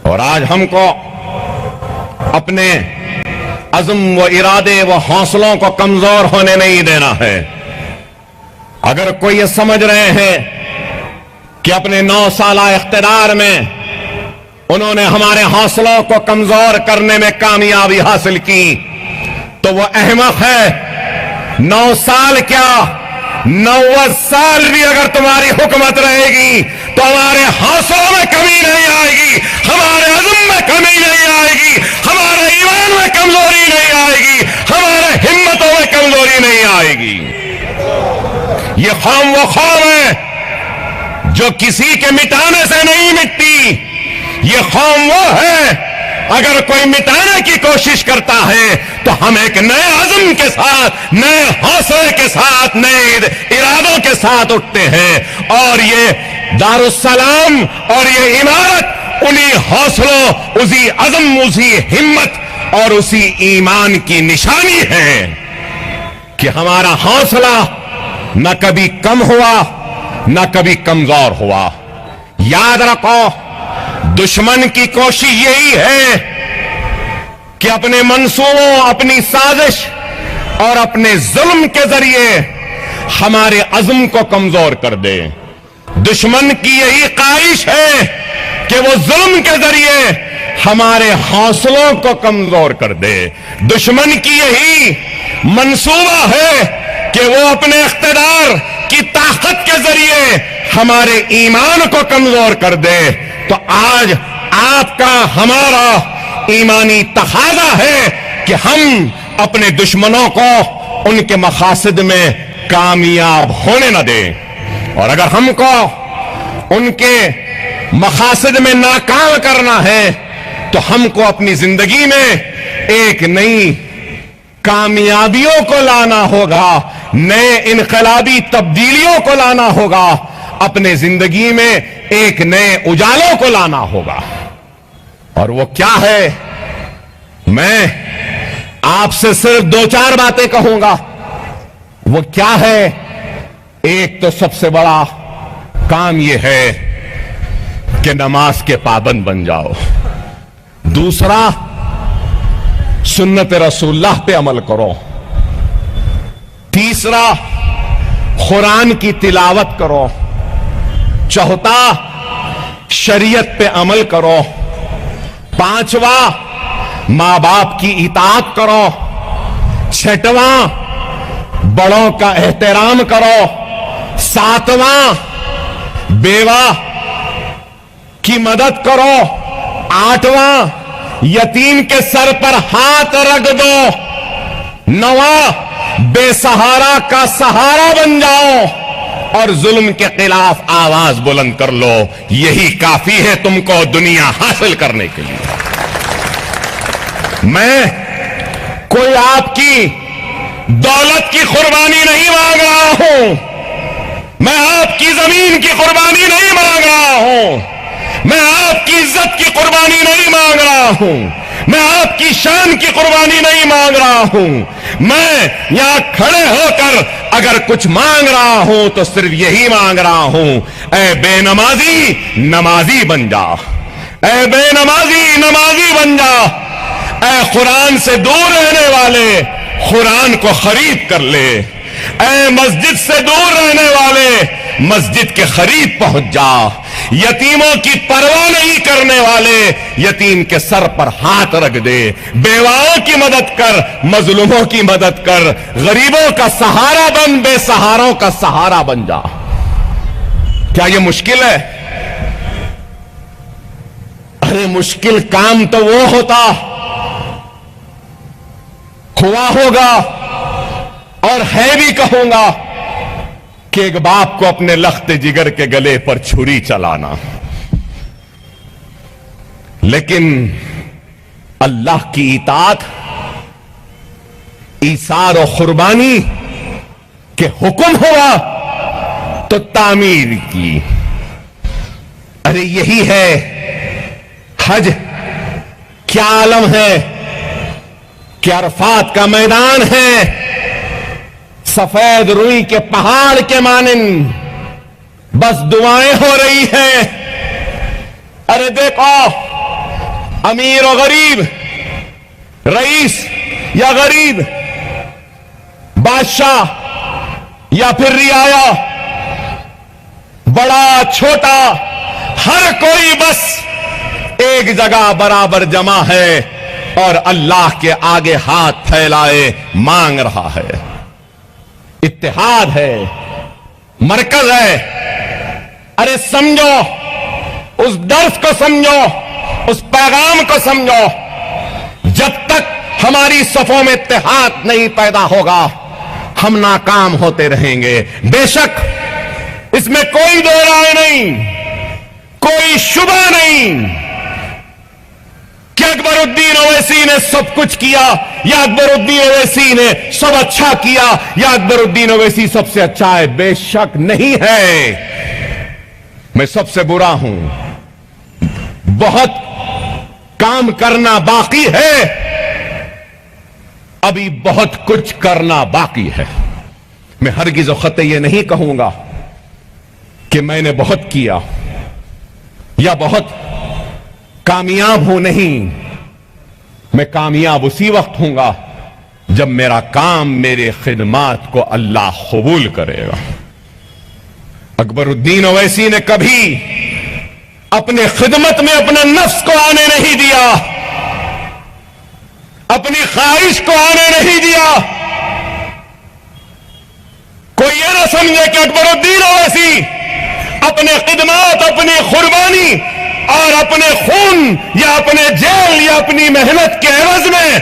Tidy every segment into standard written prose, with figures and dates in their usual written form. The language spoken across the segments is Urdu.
اور آج ہم کو اپنے عزم و ارادے و حوصلوں کو کمزور ہونے نہیں دینا ہے۔ اگر کوئی یہ سمجھ رہے ہیں کہ اپنے 9 سالہ اقتدار میں انہوں نے ہمارے حوصلوں کو کمزور کرنے میں کامیابی حاصل کی تو وہ احمق ہے۔ 9 سال کیا 90 سال بھی اگر تمہاری حکومت رہے گی تو ہمارے حوصلوں میں کمی نہیں آئے گی، ہمارے عزم میں کمی نہیں آئے گی، ہمارے ایمان میں کمزوری نہیں آئے گی، ہمارے ہمتوں میں کمزوری نہیں آئے گی۔ یہ قوم وہ قوم ہے جو کسی کے مٹانے سے نہیں مٹتی۔ یہ قوم وہ ہے اگر کوئی مٹانے کی کوشش کرتا ہے تو ہم ایک نئے عزم کے ساتھ، نئے حوصلے کے ساتھ، نئے ارادوں کے ساتھ اٹھتے ہیں، اور یہ دارالسلام اور یہ عمارت انہی حوصلوں، اسی عزم، اسی ہمت اور اسی ایمان کی نشانی ہے کہ ہمارا حوصلہ نہ کبھی کم ہوا نہ کبھی کمزور ہوا۔ یاد رکھو، دشمن کی کوشش یہی ہے کہ اپنے منصوبوں، اپنی سازش اور اپنے ظلم کے ذریعے ہمارے عزم کو کمزور کر دے۔ دشمن کی یہی خواہش ہے کہ وہ ظلم کے ذریعے ہمارے حوصلوں کو کمزور کر دے۔ دشمن کی یہی منصوبہ ہے کہ وہ اپنے اقتدار کی طاقت کے ذریعے ہمارے ایمان کو کمزور کر دے۔ تو آج آپ کا، ہمارا ایمانی تقاضا ہے کہ ہم اپنے دشمنوں کو ان کے مقاصد میں کامیاب ہونے نہ دیں، اور اگر ہم کو ان کے مقاصد میں ناکام کرنا ہے تو ہم کو اپنی زندگی میں ایک نئی کامیابیوں کو لانا ہوگا، نئے انقلابی تبدیلیوں کو لانا ہوگا، اپنے زندگی میں ایک نئے اجالوں کو لانا ہوگا۔ اور وہ کیا ہے؟ میں آپ سے صرف 2-4 باتیں کہوں گا۔ وہ کیا ہے؟ ایک تو سب سے بڑا کام یہ ہے کہ نماز کے پابند بن جاؤ۔ دوسرا، سنت رسول اللہ پہ عمل کرو۔ تیسرا، قرآن کی تلاوت کرو۔ چوتھا، شریعت پہ عمل کرو۔ پانچواں، ماں باپ کی اطاعت کرو۔ چھٹواں، بڑوں کا احترام کرو۔ ساتواں، بیوہ کی مدد کرو۔ آٹھواں، یتیم کے سر پر ہاتھ رکھ دو۔ نواں، بے سہارا کا سہارا بن جاؤ اور ظلم کے خلاف آواز بلند کر لو۔ یہی کافی ہے تم کو دنیا حاصل کرنے کے لیے۔ میں کوئی آپ کی دولت کی قربانی نہیں مانگ رہا ہوں، میں آپ کی زمین کی قربانی نہیں مانگ رہا ہوں، میں آپ کی عزت کی قربانی نہیں مانگ رہا ہوں، میں آپ کی شان کی قربانی نہیں مانگ رہا ہوں۔ میں یہاں کھڑے ہو کر اگر کچھ مانگ رہا ہوں تو صرف یہی مانگ رہا ہوں، اے بے نمازی نمازی بن جا، اے بے نمازی نمازی بن جا، اے قرآن سے دور رہنے والے قرآن کو خرید کر لے، اے مسجد سے دور رہنے والے مسجد کے قریب پہنچ جا، یتیموں کی پرواہ نہیں کرنے والے یتیم کے سر پر ہاتھ رکھ دے، بیواؤں کی مدد کر، مظلوموں کی مدد کر، غریبوں کا سہارا بن، بے سہاروں کا سہارا بن جا۔ کیا یہ مشکل ہے؟ ارے مشکل کام تو وہ ہوتا ہوا ہوگا، اور ہے بھی کہوں گا، کہ ایک باپ کو اپنے لخت جگر کے گلے پر چھری چلانا۔ لیکن اللہ کی اطاعت، ایثار و قربانی کے حکم ہوا تو تعمیر کی۔ ارے یہی ہے حج، کیا عالم ہے کہ عرفات کا میدان ہے، سفید روئی کے پہاڑ کے مانند بس دعائیں ہو رہی ہیں۔ ارے دیکھو امیر و غریب، رئیس یا غریب، بادشاہ یا پھر رعایا، بڑا چھوٹا، ہر کوئی بس ایک جگہ برابر جمع ہے اور اللہ کے آگے ہاتھ پھیلائے مانگ رہا ہے. اتحاد ہے، مرکز ہے. ارے سمجھو، اس درس کو سمجھو، اس پیغام کو سمجھو. جب تک ہماری صفوں میں اتحاد نہیں پیدا ہوگا ہم ناکام ہوتے رہیں گے. بے شک اس میں کوئی دو رائے نہیں، کوئی شبہ نہیں کہ اکبر الدین اویسی نے سب کچھ کیا یا اکبر الدین اویسی نے سب اچھا کیا یا اکبر الدین اویسی سب سے اچھا ہے. بے شک نہیں ہے. میں سب سے برا ہوں. بہت کام کرنا باقی ہے، ابھی بہت کچھ کرنا باقی ہے. میں ہرگز و قطع یہ نہیں کہوں گا کہ میں نے بہت کیا یا بہت کامیاب ہوں. نہیں، میں کامیاب اسی وقت ہوں گا جب میرا کام، میرے خدمات کو اللہ قبول کرے گا. اکبر الدین اویسی نے کبھی اپنے خدمت میں اپنا نفس کو آنے نہیں دیا، اپنی خواہش کو آنے نہیں دیا. کوئی یہ نہ سمجھے کہ اکبر الدین اویسی اپنے خدمات، اپنی قربانی اور اپنے خون یا اپنے جیل یا اپنی محنت کے عوض میں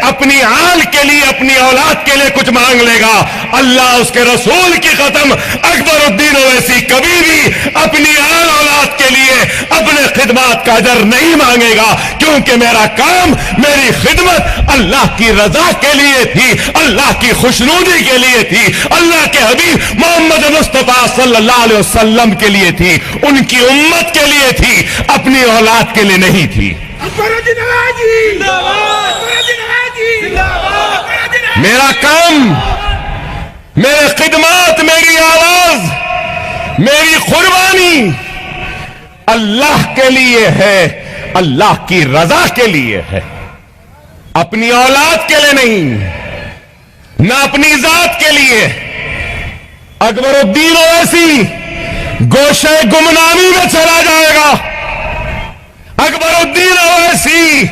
اپنی آل کے لیے، اپنی اولاد کے لیے کچھ مانگ لے گا. اللہ اس کے رسول کی قسم، اکبر الدین اویسی کبھی بھی اپنی آل اولاد کے لیے اپنے خدمات کا اجر نہیں مانگے گا، کیونکہ میرا کام، میری خدمت اللہ کی رضا کے لیے تھی، اللہ کی خوشنودی کے لیے تھی، اللہ کے حبیب محمد مصطفیٰ صلی اللہ علیہ وسلم کے لیے تھی، ان کی امت کے لیے تھی، اپنی اولاد کے لیے نہیں تھی. میرا کام، میرے خدمات، میری آواز، میری قربانی اللہ کے لیے ہے، اللہ کی رضا کے لیے ہے، اپنی اولاد کے لیے نہیں، نہ اپنی ذات کے لیے. اکبر الدین اویسی گوشے گمنامی میں چلا جائے گا. اکبر الدین اویسی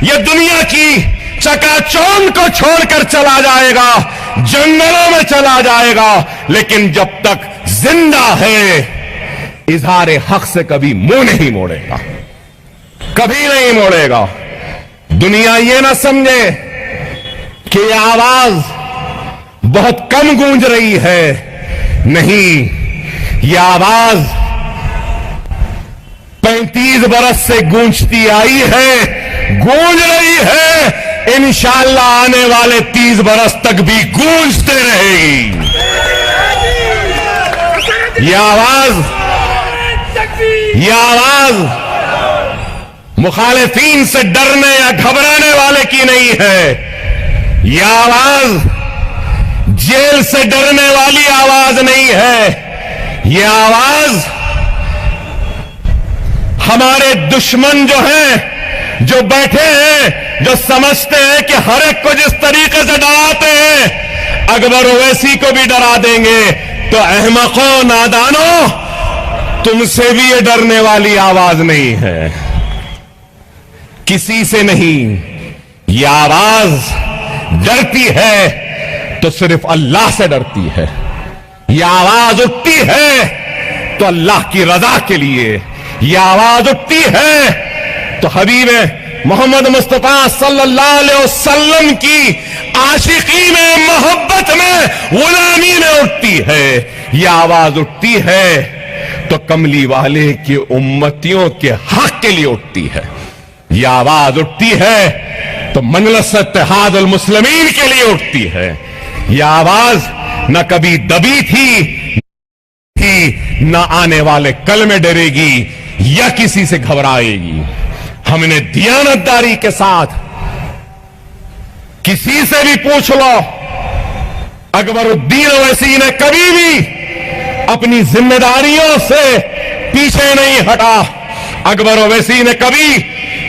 یہ دنیا کی چکا چوند کو چھوڑ کر چلا جائے گا، جنگلوں میں چلا جائے گا، لیکن جب تک زندہ ہے اظہار حق سے کبھی منہ نہیں موڑے گا، کبھی نہیں موڑے گا. دنیا یہ نہ سمجھے کہ یہ آواز بہت کم گونج رہی ہے. نہیں، یہ آواز 35 برس سے گونجتی آئی ہے، گونج رہی ہے، انشاءاللہ آنے والے 30 برس تک بھی گونجتے رہے گی. یہ آواز مخالفین سے ڈرنے یا گھبرانے والے کی نہیں ہے. یہ آواز جیل سے ڈرنے والی آواز نہیں ہے. یہ آواز ہمارے دشمن جو ہیں، جو بیٹھے ہیں، جو سمجھتے ہیں کہ ہر ایک کو جس طریقے سے ڈراتے ہیں اکبر اویسی کو بھی ڈرا دیں گے، تو احمقوں، نادانوں، تم سے بھی یہ ڈرنے والی آواز نہیں ہے، کسی سے نہیں. یہ آواز ڈرتی ہے تو صرف اللہ سے ڈرتی ہے. یہ آواز اٹھتی ہے تو اللہ کی رضا کے لیے. یہ آواز اٹھتی ہے تو حبیب محمد مصطفیٰ صلی اللہ علیہ وسلم کی عاشقی میں، محبت میں، غلامی میں اٹھتی ہے. یہ آواز اٹھتی ہے تو کملی والے کی امتیوں کے حق کے لیے اٹھتی ہے. یہ آواز اٹھتی ہے تو مجلس اتحاد المسلمین کے لیے اٹھتی ہے. یہ آواز نہ کبھی دبی تھی، نہ آنے والے کل میں ڈرے گی یا کسی سے گھبرائے گی. ہم نے دیانتداری کے ساتھ، کسی سے بھی پوچھ لو، اکبر الدین اویسی نے کبھی بھی اپنی ذمہ داریوں سے پیچھے نہیں ہٹا. اکبر اویسی نے کبھی